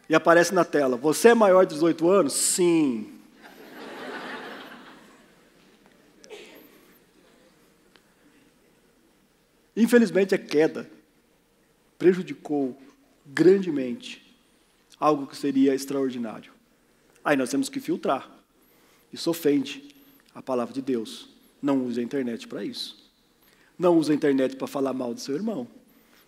E aparece na tela, você é maior de 18 anos? Sim. Infelizmente, a queda prejudicou grandemente algo que seria extraordinário. Aí nós temos que filtrar. Isso ofende a palavra de Deus. Não use a internet para isso. Não use a internet para falar mal do seu irmão.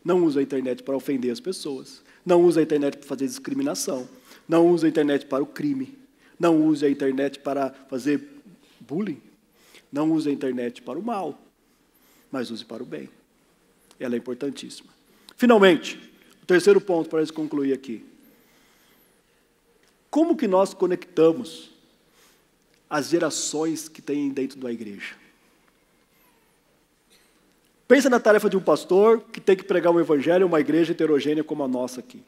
Não use a internet para ofender as pessoas. Não use a internet para fazer discriminação. Não use a internet para o crime. Não use a internet para fazer bullying. Não use a internet para o mal, mas use para o bem. Ela é importantíssima. Finalmente, o terceiro ponto para concluir aqui. Como que nós conectamos as gerações que tem dentro da igreja? Pensa na tarefa de um pastor que tem que pregar um evangelho em uma igreja heterogênea como a nossa aqui.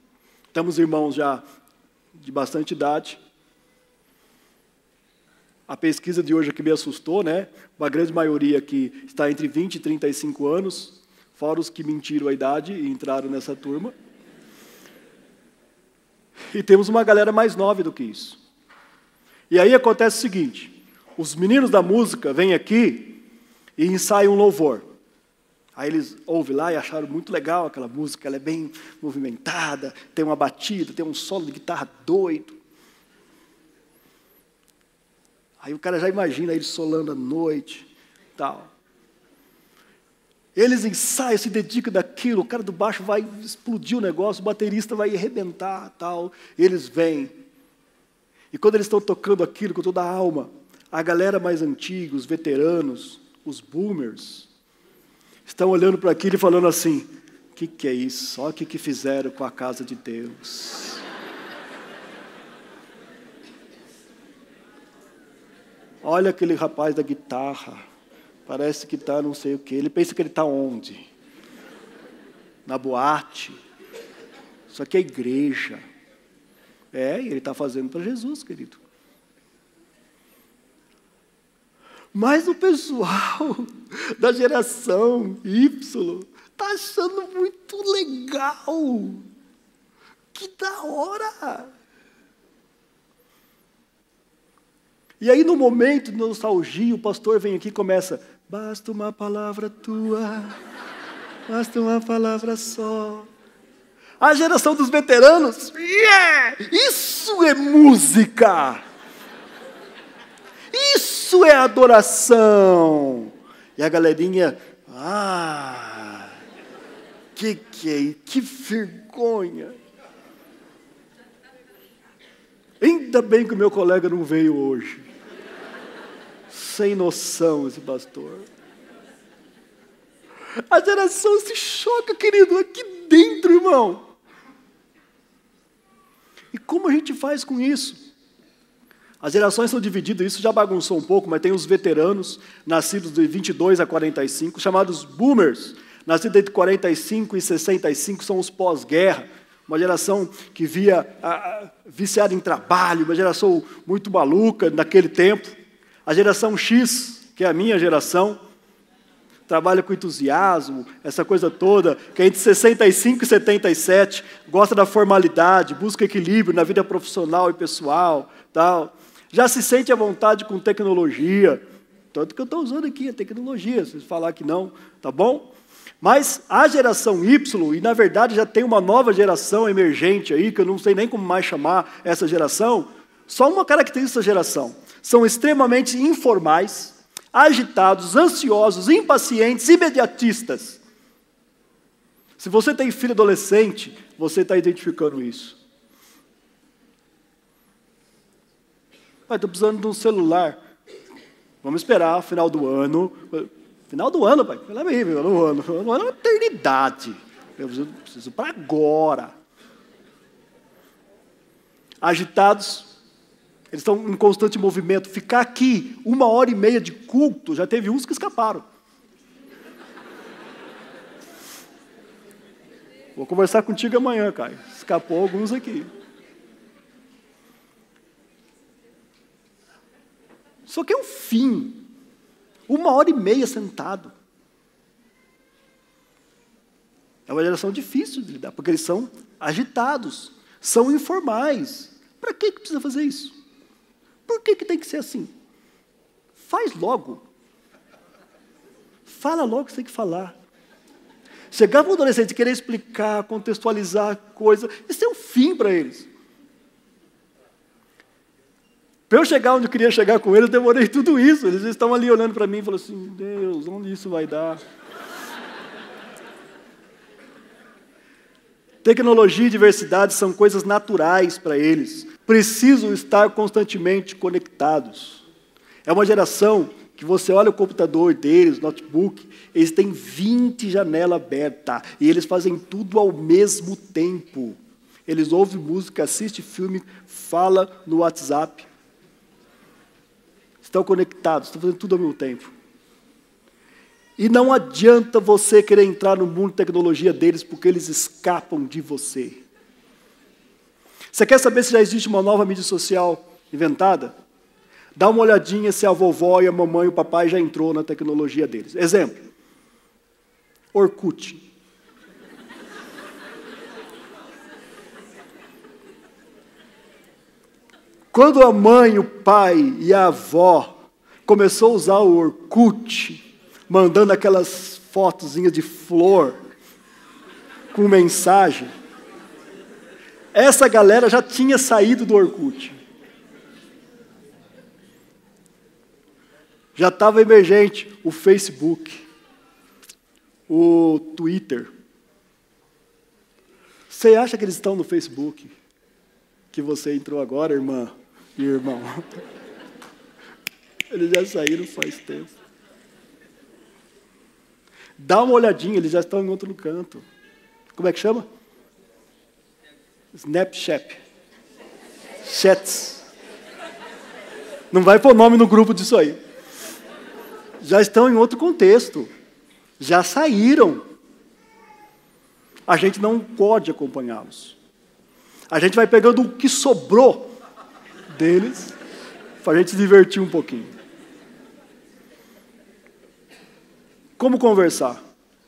Temos irmãos já de bastante idade. A pesquisa de hoje aqui me assustou, né? Uma grande maioria aqui está entre 20 e 35 anos, fora os que mentiram a idade e entraram nessa turma. E temos uma galera mais nova do que isso. E aí acontece o seguinte, os meninos da música vêm aqui e ensaiam um louvor. Aí eles ouvem lá e acharam muito legal aquela música, ela é bem movimentada, tem uma batida, tem um solo de guitarra doido. Aí o cara já imagina eles solando à noite, tal. Eles ensaiam, se dedicam daquilo, o cara do baixo vai explodir o negócio, o baterista vai arrebentar, tal. Eles vêm. E quando eles estão tocando aquilo com toda a alma, a galera mais antiga, os veteranos, os boomers, estão olhando para aquilo e falando assim, o que é isso? Olha o que fizeram com a casa de Deus. Olha aquele rapaz da guitarra, parece que está não sei o quê. Ele pensa que ele está onde? Na boate. Isso aqui é igreja. É, e ele está fazendo para Jesus, querido. Mas o pessoal da geração Y está achando muito legal. Que da hora! E aí, no momento de nostalgia, o pastor vem aqui e começa, basta uma palavra tua, basta uma palavra só. A geração dos veteranos, yeah! Isso é música! Isso é adoração! E a galerinha, que é? Que vergonha! Ainda bem que o meu colega não veio hoje. Sem noção esse pastor. A geração se choca, querido, aqui dentro, irmão. E como a gente faz com isso? As gerações são divididas, isso já bagunçou um pouco, mas tem os veteranos, nascidos de 22 a 45, chamados boomers, nascidos entre 45 e 65, são os pós-guerra, uma geração que via viciada em trabalho, uma geração muito maluca naquele tempo. A geração X, que é a minha geração, trabalha com entusiasmo, essa coisa toda, que é entre 65 e 77, gosta da formalidade, busca equilíbrio na vida profissional e pessoal, tal. Já se sente à vontade com tecnologia, tanto que eu estou usando aqui a tecnologia, se falar que não, tá bom? Mas a geração Y, e na verdade já tem uma nova geração emergente aí, que eu não sei nem como mais chamar essa geração, só uma característica dessa geração: são extremamente informais, agitados, ansiosos, impacientes, imediatistas. Se você tem filho adolescente, você está identificando isso. Pai, estou precisando de um celular. Vamos esperar, final do ano. Final do ano, pai. Final do ano. Final do ano é uma eternidade. Eu preciso para agora. Agitados, eles estão em constante movimento. Ficar aqui 1h30 de culto, já teve uns que escaparam. Vou conversar contigo amanhã, Caio. Escapou alguns aqui. Só que é um fim. 1h30 sentado. É uma geração difícil de lidar, porque eles são agitados, são informais. Para que precisa fazer isso? Por que tem que ser assim? Faz logo. Fala logo o que você tem que falar. Chegar para um adolescente e querer explicar, contextualizar coisa, isso é um fim para eles. Para eu chegar onde eu queria chegar com eles, eu demorei tudo isso. Eles estavam ali olhando para mim e falaram assim: Deus, onde isso vai dar? Tecnologia e diversidade são coisas naturais para eles. Precisam estar constantemente conectados. É uma geração que você olha o computador deles, o notebook, eles têm 20 janelas abertas e eles fazem tudo ao mesmo tempo. Eles ouvem música, assistem filme, falam no WhatsApp. Estão conectados, estão fazendo tudo ao mesmo tempo. E não adianta você querer entrar no mundo de tecnologia deles, porque eles escapam de você. Você quer saber se já existe uma nova mídia social inventada? Dá uma olhadinha se a vovó e a mamãe e o papai já entrou na tecnologia deles. Exemplo. Orkut. Quando a mãe, o pai e a avó começou a usar o Orkut, mandando aquelas fotozinhas de flor com mensagem, essa galera já tinha saído do Orkut. Já estava emergente o Facebook, o Twitter. Você acha que eles estão no Facebook? Que você entrou agora, irmã e irmão? Eles já saíram faz tempo. Dá uma olhadinha, eles já estão em outro canto. Como é que chama? Snapchat. Chats. Não vai pôr nome no grupo disso aí. Já estão em outro contexto. Já saíram. A gente não pode acompanhá-los. A gente vai pegando o que sobrou deles para a gente se divertir um pouquinho. Como conversar?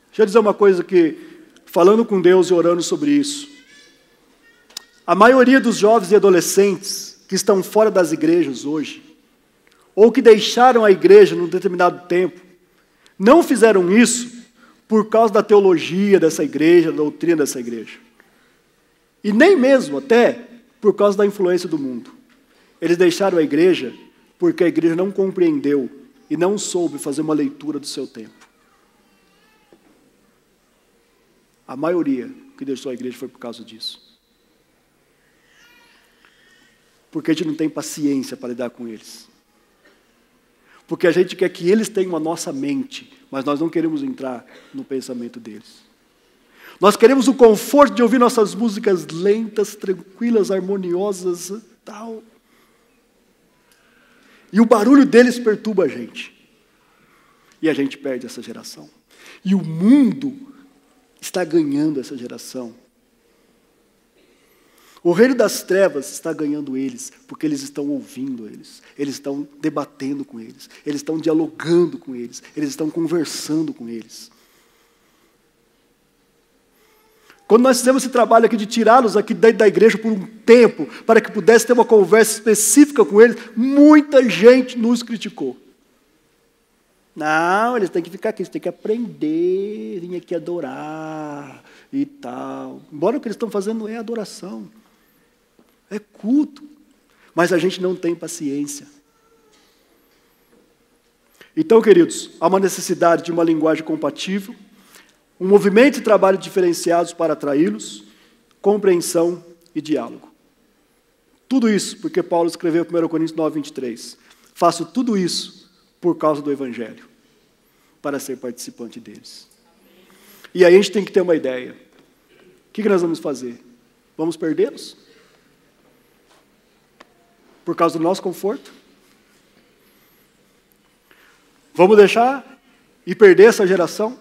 Deixa eu dizer uma coisa que, falando com Deus e orando sobre isso, a maioria dos jovens e adolescentes que estão fora das igrejas hoje, ou que deixaram a igreja num determinado tempo, não fizeram isso por causa da teologia dessa igreja, da doutrina dessa igreja. E nem mesmo até por causa da influência do mundo. Eles deixaram a igreja porque a igreja não compreendeu e não soube fazer uma leitura do seu tempo. A maioria que deixou a igreja foi por causa disso. Porque a gente não tem paciência para lidar com eles. Porque a gente quer que eles tenham a nossa mente, mas nós não queremos entrar no pensamento deles. Nós queremos o conforto de ouvir nossas músicas lentas, tranquilas, harmoniosas e tal. E o barulho deles perturba a gente. E a gente perde essa geração. E o mundo está ganhando essa geração. O reino das trevas está ganhando eles, porque eles estão ouvindo eles estão debatendo com eles estão dialogando com eles estão conversando com eles. Quando nós fizemos esse trabalho aqui de tirá-los aqui dentro da igreja por um tempo, para que pudesse ter uma conversa específica com eles, muita gente nos criticou. Não, eles têm que ficar aqui, eles têm que aprender, vir aqui adorar e tal. Embora o que eles estão fazendo não é adoração, é culto. Mas a gente não tem paciência. Então, queridos, há uma necessidade de uma linguagem compatível, um movimento de trabalho diferenciados para atraí-los, compreensão e diálogo. Tudo isso porque Paulo escreveu em 1 Coríntios 9, 23. Faço tudo isso por causa do Evangelho, para ser participante deles. E aí a gente tem que ter uma ideia. O que nós vamos fazer? Vamos perdê-los? Por causa do nosso conforto? Vamos deixar e perder essa geração?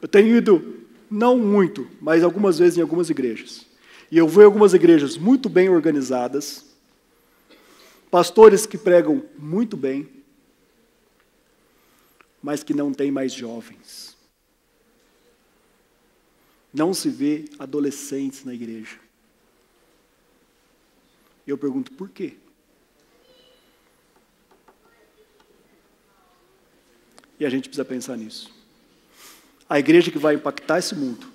Eu tenho ido, não muito, mas algumas vezes em algumas igrejas. E eu vejo algumas igrejas muito bem organizadas, pastores que pregam muito bem, mas que não têm mais jovens. Não se vê adolescentes na igreja. Eu pergunto, por quê? E a gente precisa pensar nisso. A igreja que vai impactar esse mundo,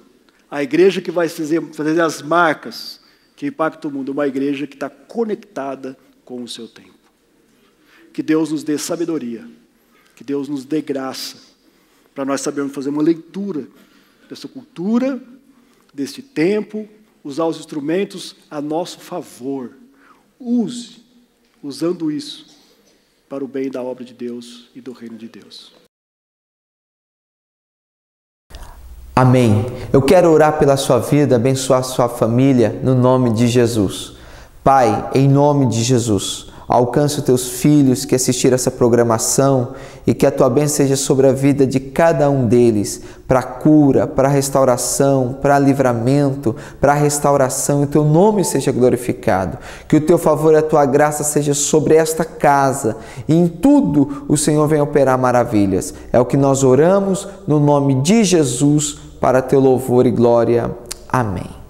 a igreja que vai fazer as marcas que impactam o mundo, é uma igreja que está conectada com o seu tempo. Que Deus nos dê sabedoria, que Deus nos dê graça, para nós sabermos fazer uma leitura dessa cultura, deste tempo, usar os instrumentos a nosso favor. Usando isso para o bem da obra de Deus e do reino de Deus.
Amém. Eu quero orar pela sua vida, abençoar a sua família, no nome de Jesus. Pai, em nome de Jesus, alcance os teus filhos que assistiram essa programação e que a tua bênção seja sobre a vida de cada um deles, para cura, para restauração, para livramento, para restauração, e o teu nome seja glorificado. Que o teu favor e a tua graça seja sobre esta casa, e em tudo o Senhor venha operar maravilhas. É o que nós oramos no nome de Jesus, para teu louvor e glória. Amém.